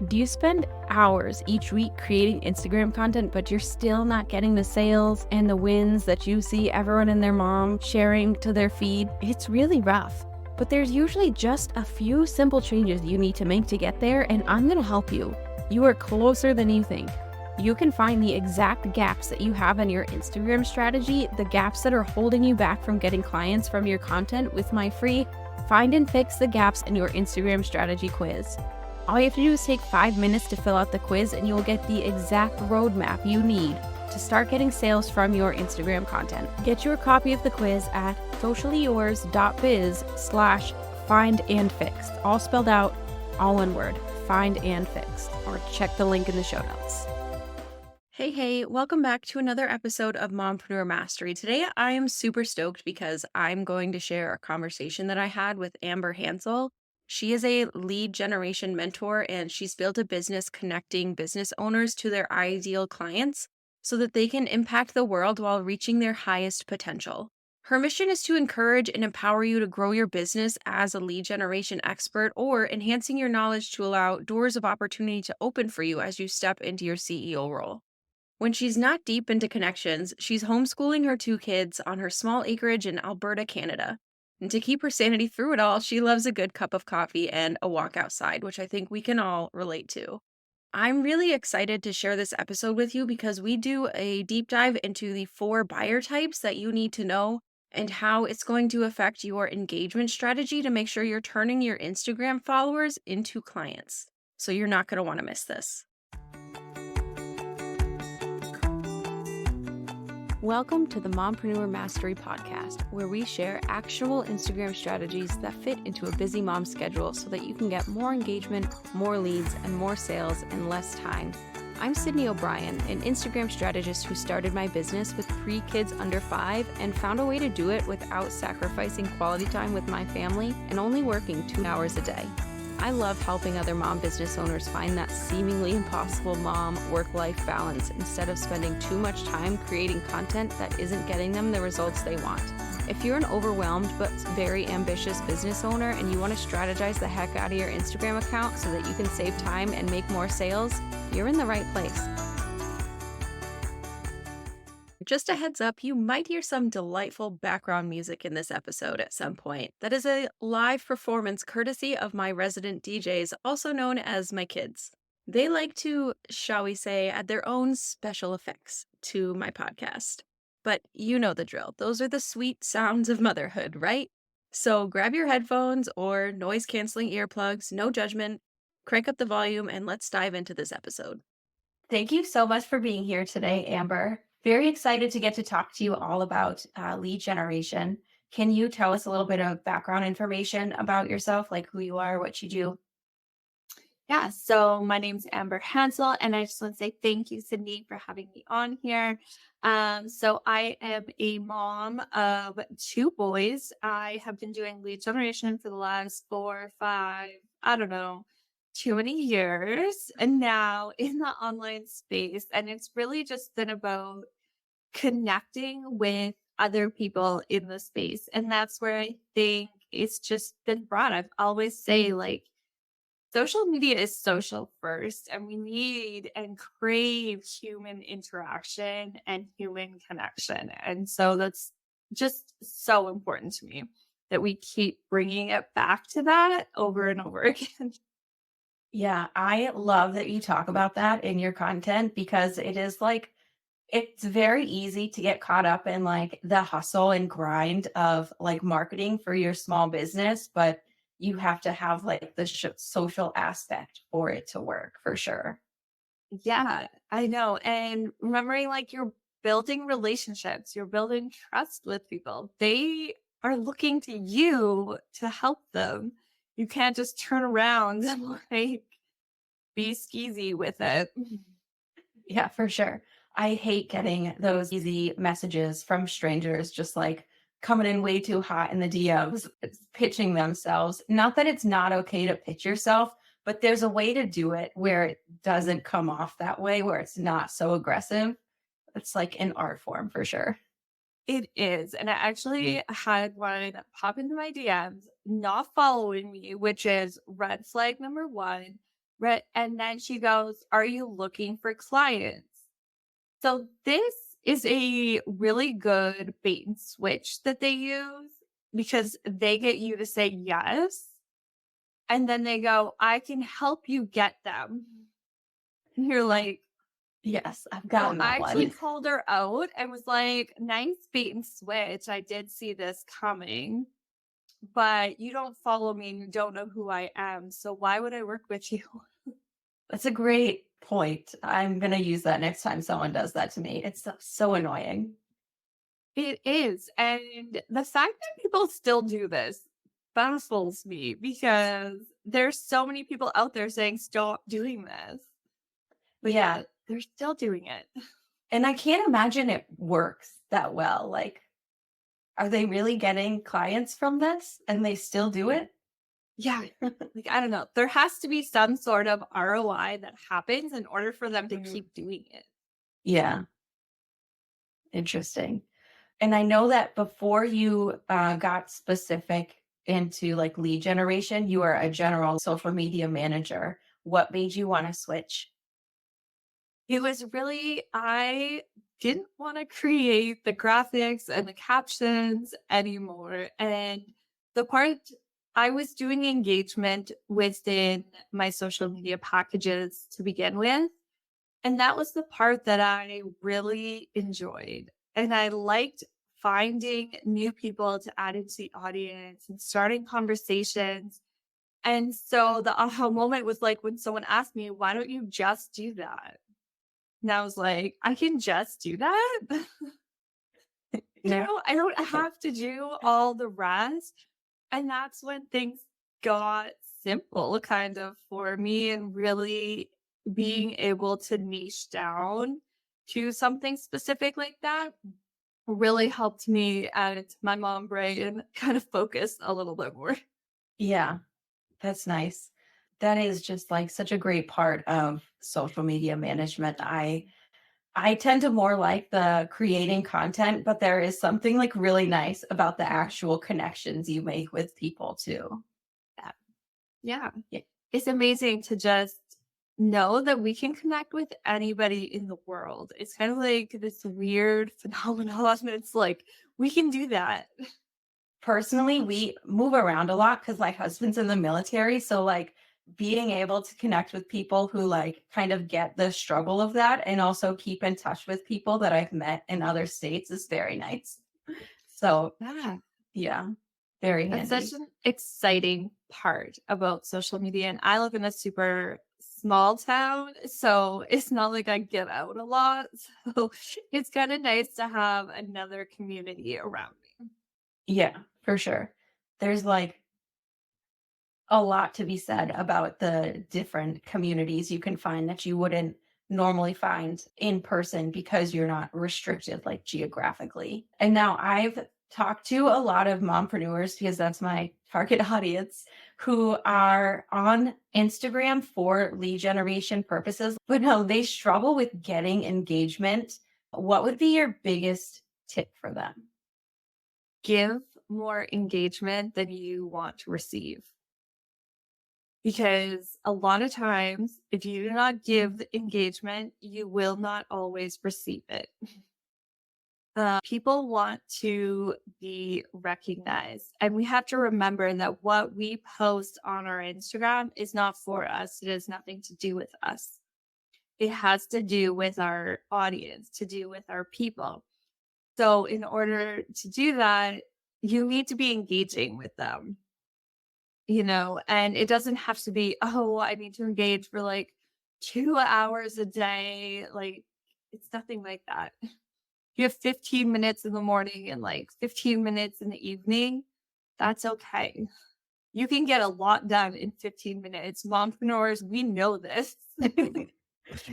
Do you spend hours each week creating Instagram content, but you're still not getting the sales and the wins that you see everyone and their mom sharing to their feed? It's really rough. But there's usually just a few simple changes you need to make to get there, and I'm going to help you. You are closer than you think. You can find the exact gaps that you have in your Instagram strategy, the gaps that are holding you back from getting clients from your content with my free Find and Fix the Gaps in Your Instagram Strategy quiz. All you have to do is take 5 minutes to fill out the quiz and you will get the exact roadmap you need to start getting sales from your Instagram content. Get your copy of the quiz at sociallyyours.biz/findandfixed. All spelled out, all one word, find and fixed. Or check the link in the show notes. Hey, welcome back to another episode of Mompreneur Mastery. Today I am super stoked because I'm going to share a conversation that I had with Amber Hansel. She is a lead generation mentor and she's built a business connecting business owners to their ideal clients so that they can impact the world while reaching their highest potential. Her mission is to encourage and empower you to grow your business as a lead generation expert or enhancing your knowledge to allow doors of opportunity to open for you as you step into your CEO role. When she's not deep into connections, she's homeschooling her 2 kids on her small acreage in Alberta, Canada. And to keep her sanity through it all, she loves a good cup of coffee and a walk outside, which I think we can all relate to. I'm really excited to share this episode with you because we do a deep dive into the 4 buyer types that you need to know and how it's going to affect your engagement strategy to make sure you're turning your Instagram followers into clients. So you're not going to want to miss this. Welcome to the Mompreneur Mastery podcast, where we share actionable Instagram strategies that fit into a busy mom's schedule so that you can get more engagement, more leads, and more sales in less time. I'm Sydney O'Brien, an Instagram strategist who started my business with 3 kids under 5 and found a way to do it without sacrificing quality time with my family and only working 2 hours a day. I love helping other mom business owners find that seemingly impossible mom work-life balance instead of spending too much time creating content that isn't getting them the results they want. If you're an overwhelmed but very ambitious business owner and you want to strategize the heck out of your Instagram account so that you can save time and make more sales, you're in the right place. Just a heads up, you might hear some delightful background music in this episode at some point. That is a live performance courtesy of my resident DJs, also known as my kids. They like to, shall we say, add their own special effects to my podcast. But you know the drill. Those are the sweet sounds of motherhood, right? So grab your headphones or noise-canceling earplugs, no judgment, crank up the volume, and let's dive into this episode. Thank you so much for being here today, Amber. Very excited to get to talk to you all about lead generation. Can you tell us a little bit of background information about yourself, like who you are, what you do? Yeah, so my name's Amber Hansel, and I just want to say thank you, Sydney, for having me on here. So I am a mom of 2 boys. I have been doing lead generation for the last 4, 5, I don't know, too many years, and now in the online space. And it's really just been about connecting with other people in the space. And that's where I think it's just been brought. I've always say like, social media is social first, and we need and crave human interaction and human connection. And so that's just so important to me that we keep bringing it back to that over and over again. Yeah, I love that you talk about that in your content because it is like, it's very easy to get caught up in like the hustle and grind of like marketing for your small business, but you have to have like the social aspect for it to work for sure. Yeah, I know. And remembering like you're building relationships, you're building trust with people. They are looking to you to help them. You can't just turn around and like be skeezy with it. Yeah, for sure. I hate getting those easy messages from strangers just like coming in way too hot in the DMs, pitching themselves. Not that it's not okay to pitch yourself, but there's a way to do it where it doesn't come off that way, where it's not so aggressive. It's like an art form for sure. It is. And I actually had one pop into my DMs, not following me, which is red flag number 1. Right. And then she goes, "Are you looking for clients?" So this is a really good bait and switch that they use because they get you to say yes. And then they go, "I can help you get them." And you're like, Yes, I've so gotten I that actually one. called her out and was like, "Nice bait and switch. I did see this coming, but you don't follow me and you don't know who I am. So why would I work with you?" That's a great point. I'm gonna use that next time someone does that to me. It's so annoying. It is. And the fact that people still do this baffles me because there's so many people out there saying, "Stop doing this." But Yeah, yet they're still doing it. and I can't imagine it works that well. Like, are they really getting clients from this and they still do it? Yeah. Like, I don't know. There has to be some sort of ROI that happens in order for them to Mm. keep doing it. Yeah, interesting. And I know that before you got specific into like lead generation, you are a general social media manager. What made you want to switch? It was really, I didn't want to create the graphics and the captions anymore. And the part I was doing engagement within my social media packages to begin with. And that was the part that I really enjoyed. And I liked finding new people to add into the audience and starting conversations. And so the aha moment was like when someone asked me, "Why don't you just do that?" And I was like, "I can just do that." Yeah. I don't have to do all the rest. And that's when things got simple kind of for me and really being able to niche down to something specific like that really helped me and my mom brain kind of focus a little bit more. Yeah, that's nice. That is just like such a great part of social media management. I tend to more like the creating content, but there is something like really nice about the actual connections you make with people too. Yeah. Yeah. Yeah. It's amazing to just know that we can connect with anybody in the world. It's kind of like this weird phenomenon. It's like we can do that. Personally, we move around a lot because my husband's in the military. So like being able to connect with people who like kind of get the struggle of that and also keep in touch with people that I've met in other states is very nice. So Yeah. yeah, very That's such handy. an exciting part about social media. And I live in a super small town, so it's not like I get out a lot. So it's kind of nice to have another community around me. Yeah, for sure. There's like a lot to be said about the different communities you can find that you wouldn't normally find in person because you're not restricted like geographically. And now I've talked to a lot of mompreneurs because that's my target audience who are on Instagram for lead generation purposes, but no, they struggle with getting engagement. What would be your biggest tip for them? Give more engagement than you want to receive. Because a lot of times, if you do not give the engagement, you will not always receive it. People want to be recognized. And we have to remember that what we post on our Instagram is not for us. It has nothing to do with us. It has to do with our audience, to do with our people. So, in order to do that, you need to be engaging with them, and it doesn't have to be, "Oh, I need to engage for like 2 hours a day." Like, it's nothing like that. You have 15 minutes in the morning and like 15 minutes in the evening. That's okay. You can get a lot done in 15 minutes. Mompreneurs, we know this.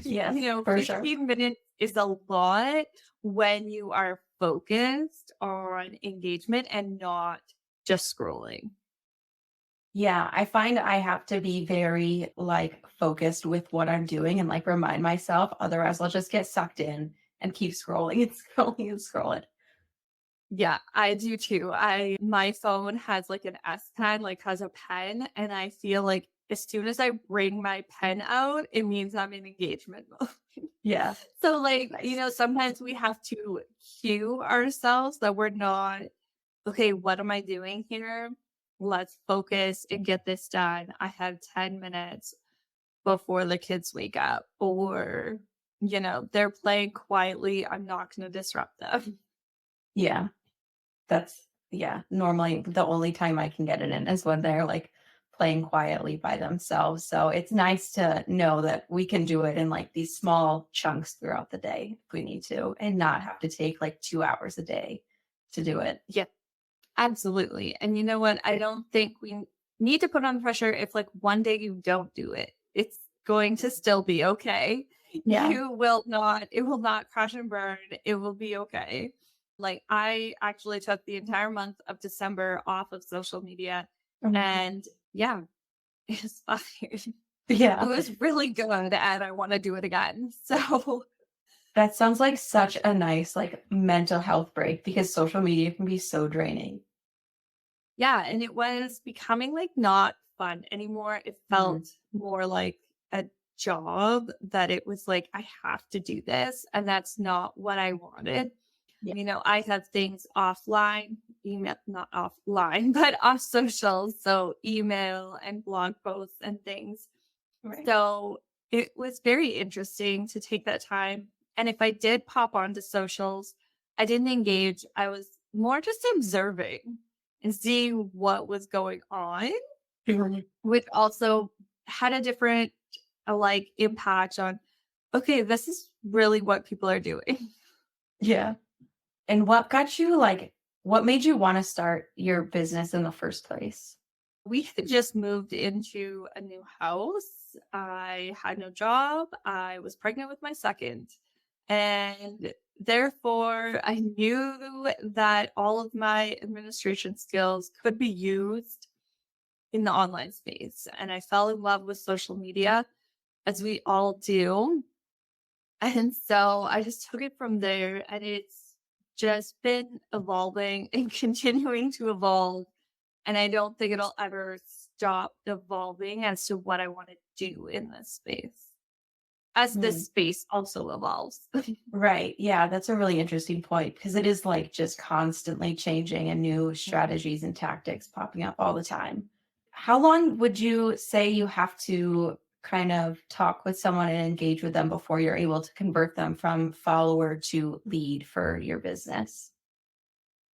Yes, for sure. 15 minutes is a lot when you are focused on engagement and not just scrolling. Yeah, I find I have to be very like focused with what I'm doing and like remind myself. Otherwise, I'll just get sucked in and keep scrolling and scrolling and scrolling. Yeah, I do too. My phone has like an S pen, like has a pen, and I feel like as soon as I bring my pen out, it means I'm in engagement mode. Yeah. So, like, Nice. sometimes we have to cue ourselves that we're not, okay, what am I doing here? Let's focus and get this done. I have 10 minutes before the kids wake up, or, they're playing quietly. I'm not going to disrupt them. Yeah. That's yeah, normally the only time I can get it in is when they're, like, playing quietly by themselves, so it's nice to know that we can do it in, like, these small chunks throughout the day if we need to, and not have to take, like, 2 hours a day to do it. Yeah, absolutely. And you know what? I don't think we need to put on pressure if, like, one day you don't do it. It's going to still be okay. Yeah. It will not crash and burn. It will be okay. Like, I actually took the entire month of December off of social media. Mhm. And yeah, it's fine. It Yeah. was really good. And I want to do it again. So, That sounds like such a nice, like, mental health break because social media can be so draining. yeah, and it was becoming, like, not fun anymore. It Mhm. felt more like a job, that it was like, I have to do this, and that's not what I wanted. Yeah. I had things offline, email, not offline, but off social, so email and blog posts and things. Right. So it was very interesting to take that time. And if I did pop onto socials, I didn't engage. I was more just observing and seeing what was going on, Mhm. which also had a different like impact on, okay, this is really what people are doing. Yeah. And what made you wanna start your business in the first place? We had just moved into a new house. I had no job. I was pregnant with my second. And therefore, I knew that all of my administration skills could be used in the online space. And I fell in love with social media, as we all do. And so I just took it from there. And it's just been evolving and continuing to evolve, and I don't think it'll ever stop evolving as to what I want to do in this space, as this Mm. space also evolves. Right. Yeah, that's a really interesting point because it is like just constantly changing and new strategies and tactics popping up all the time. How long would you say you have to kind of talk with someone and engage with them before you're able to convert them from follower to lead for your business?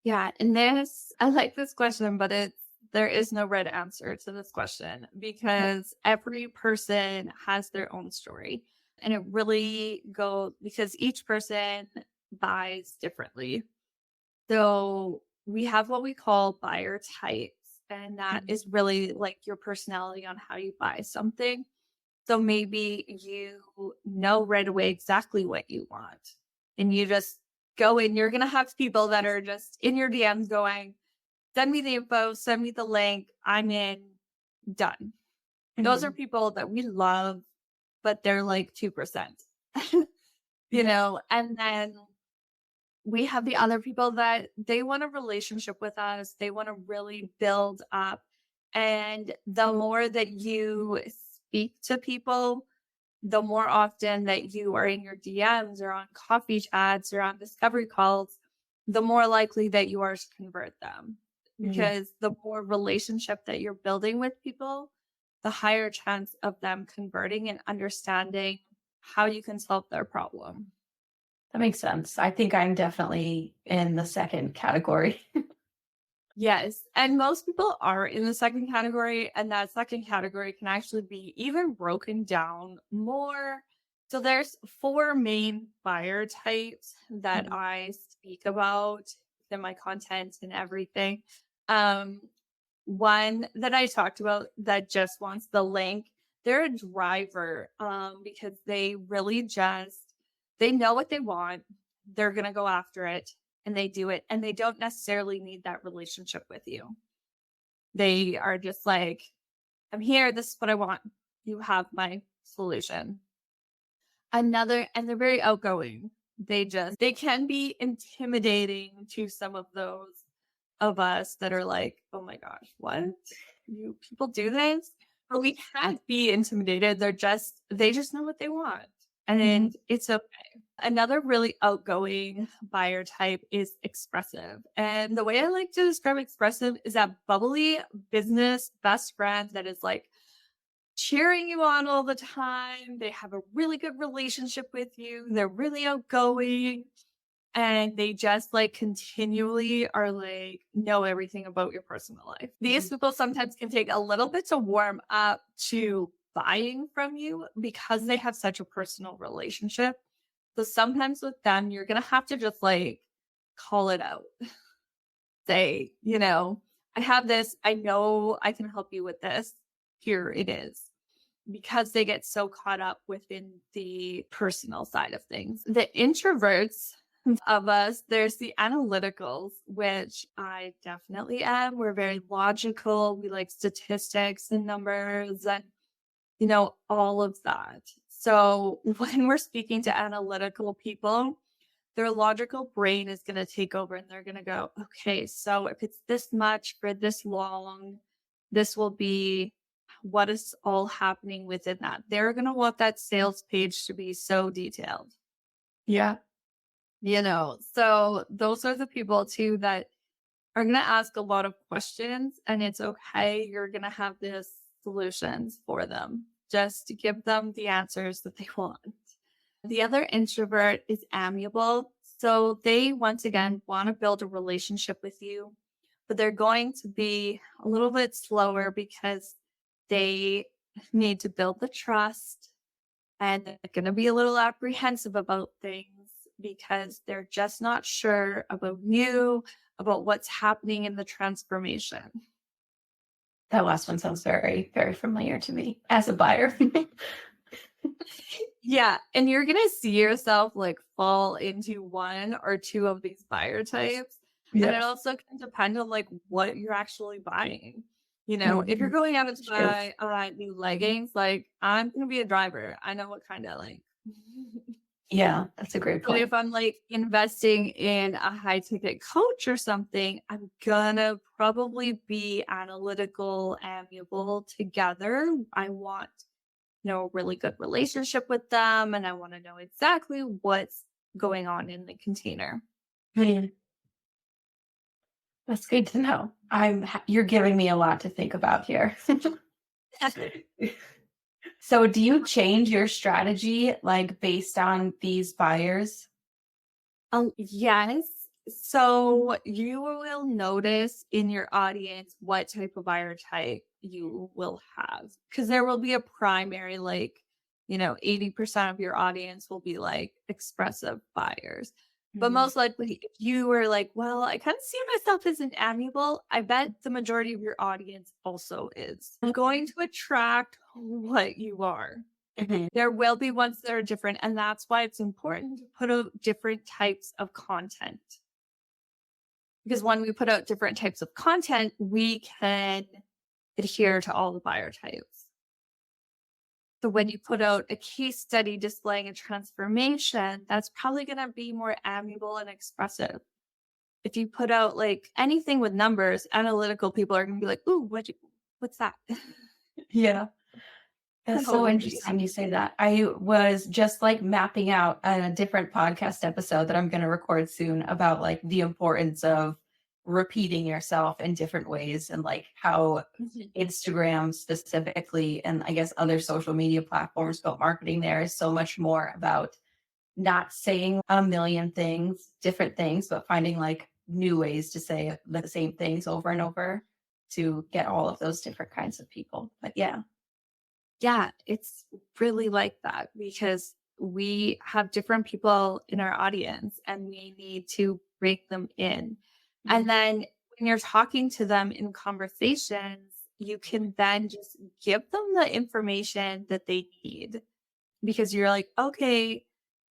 Yeah. And I like this question, but there is no right answer to this question because every person has their own story. And it really goes because each person buys differently. So we have what we call buyer types, and that Mhm. is really like your personality on how you buy something. So maybe you know right away exactly what you want, and you just go in. You're going to have people that are just in your DMs going, send me the info, send me the link. I'm in, done. Those are Mhm. people that we love, but they're like 2%, Yeah. and then we have the other people that they want a relationship with us. They want to really build up. And the more that you speak to people, the more often that you are in your DMs or on coffee chats or on discovery calls, the more likely that you are to convert them. Mhm. Because the more relationship that you're building with people, the higher chance of them converting and understanding how you can solve their problem. That makes sense. I think I'm definitely in the second category. Yes. And most people are in the second category, and that second category can actually be even broken down more. So there's four main buyer types that Mhm. I speak about in my content and everything. Um, One that I talked about that just wants the link, they're a driver because they really just they know what they want. They're gonna go after it and they do it. And they don't necessarily need that relationship with you. They are just like, I'm here, this is what I want. You have my solution. And they're very outgoing. They can be intimidating to some of those of us that are like, oh my gosh, what? You people do this? But we can't be intimidated. They just know what they want. And it's okay. Another really outgoing buyer type is expressive. And the way I like to describe expressive is that bubbly business best friend that is like cheering you on all the time. They have a really good relationship with you. They're really outgoing. And they just like continually are like, know everything about your personal life. These people sometimes can take a little bit to warm up to buying from you because they have such a personal relationship. So sometimes with them, you're going to have to just like call it out. Say, I have this. I know I can help you with this. Here it is. Because they get so caught up within the personal side of things. The introverts of us, there's the analyticals, which I definitely am. We're very logical. We like statistics and numbers and, all of that. So when we're speaking to analytical people, their logical brain is going to take over and they're going to go, okay, so if it's this much for this long, this will be what is all happening within that. They're going to want that sales page to be so detailed. Yeah. So those are the people too that are going to ask a lot of questions, and it's okay. You're going to have this solutions for them. Just to give them the answers that they want. The other introvert is amiable. So they, once again, want to build a relationship with you, but they're going to be a little bit slower because they need to build the trust, and they're going to be a little apprehensive about things because they're just not sure about you, about what's happening in the transformation. That last one sounds very, very familiar to me as a buyer. Yeah. And you're going to see yourself like fall into one or two of these buyer types. Yeah. And it also can depend on like what you're actually buying. If you're going out to buy new leggings, like I'm going to be a driver. I know what kind I like. Yeah, that's a great point. But if I'm like investing in a high ticket coach or something, I'm gonna probably be analytical, amiable together. I want, a really good relationship with them, and I want to know exactly what's going on in the container. That's good to know. You're giving me a lot to think about here. So do you change your strategy like based on these buyers? Yes. So you will notice in your audience what type of buyer type you will have, because there will be a primary, like, 80% of your audience will be like expressive buyers. But most likely, if you were like, well, I kind of see myself as an amiable, I bet the majority of your audience also is going to attract what you are. There will be ones that are different, and that's why it's important to put out different types of content. Because when we put out different types of content, we can adhere to all the buyer types. So when you put out a case study displaying a transformation, that's probably going to be more amiable and expressive. If you put out like anything with numbers, analytical people are going to be like, ooh, what's that? Yeah. That's so interesting you say that. I was just like mapping out a different podcast episode that I'm going to record soon about like the importance of repeating yourself in different ways, and like how Instagram specifically, and I guess other social media platforms, but marketing there is so much more about not saying a million things, different things, but finding like new ways to say the same things over and over to get all of those different kinds of people. But yeah. Yeah, it's really like that because we have different people in our audience and we need to bring them in. And then when you're talking to them in conversations, you can then just give them the information that they need, because you're like, okay,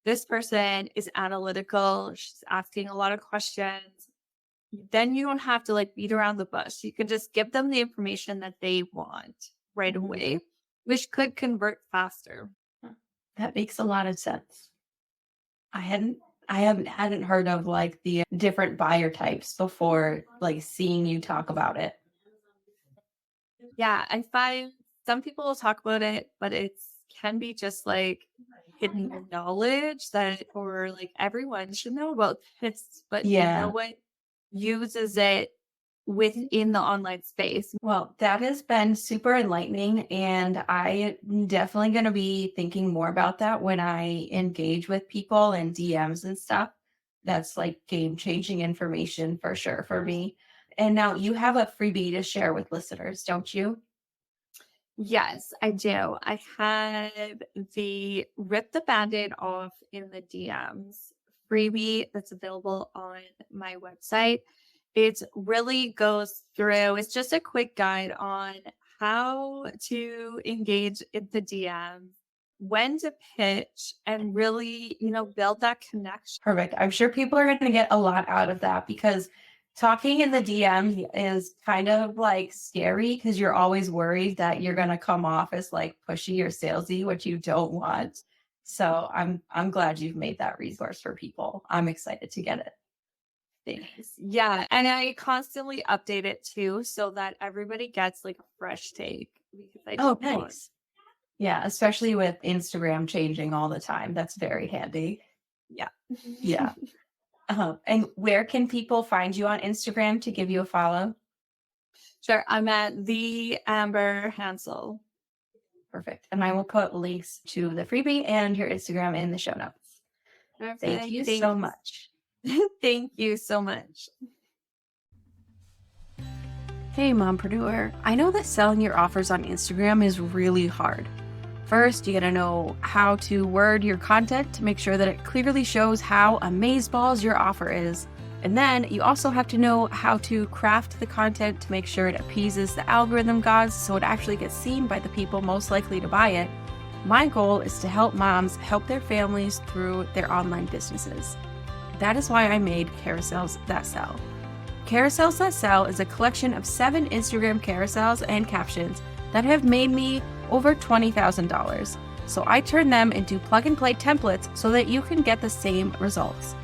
this person is analytical. She's asking a lot of questions. Then you don't have to like beat around the bush. You can just give them the information that they want right away, which could convert faster. That makes a lot of sense. I hadn't heard of like the different buyer types before, like seeing you talk about it. Yeah, I find some people will talk about it, but it's can be just like hidden knowledge that or like everyone should know about this, but no Yeah. one uses it within the online space. Well, that has been super enlightening, and I'm definitely going to be thinking more about that when I engage with people in DMs and stuff. That's like game changing information for sure for me. And now you have a freebie to share with listeners, don't you? Yes, I do. I have the Rip the Band-Aid Off in the DMs freebie that's available on my website. It really goes through, it's just a quick guide on how to engage in the DM, when to pitch, and really, build that connection. Perfect. I'm sure people are going to get a lot out of that because talking in the DM is kind of like scary because you're always worried that you're going to come off as like pushy or salesy, which you don't want. So I'm glad you've made that resource for people. I'm excited to get it. Things. Yeah. And I constantly update it too so that everybody gets like a fresh take because I Oh, don't want. nice. Yeah, especially with Instagram changing all the time. That's very handy. Yeah. Yeah. And where can people find you on Instagram to give you a follow? Sure. I'm at the Amber Hansel. Perfect. And I will put links to the freebie and your Instagram in the show notes. Perfect. Thank you so much. Thank you so much. Hey, Mompreneur. I know that selling your offers on Instagram is really hard. First, you gotta know how to word your content to make sure that it clearly shows how amazeballs your offer is. And then you also have to know how to craft the content to make sure it appeases the algorithm gods so it actually gets seen by the people most likely to buy it. My goal is to help moms help their families through their online businesses. That is why I made Carousels That Sell. Carousels That Sell is a collection of 7 Instagram carousels and captions that have made me over $20,000. So I turn them into plug and play templates so that you can get the same results.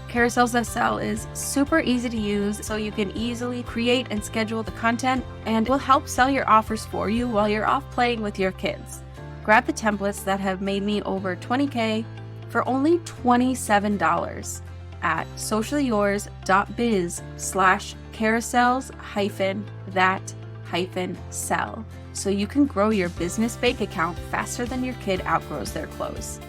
Carousels That Sell is super easy to use, so you can easily create and schedule the content and will help sell your offers for you while you're off playing with your kids. Grab the templates that have made me over $20K for only $27 at socialyours.biz/carousels-that-sell so you can grow your business bank account faster than your kid outgrows their clothes.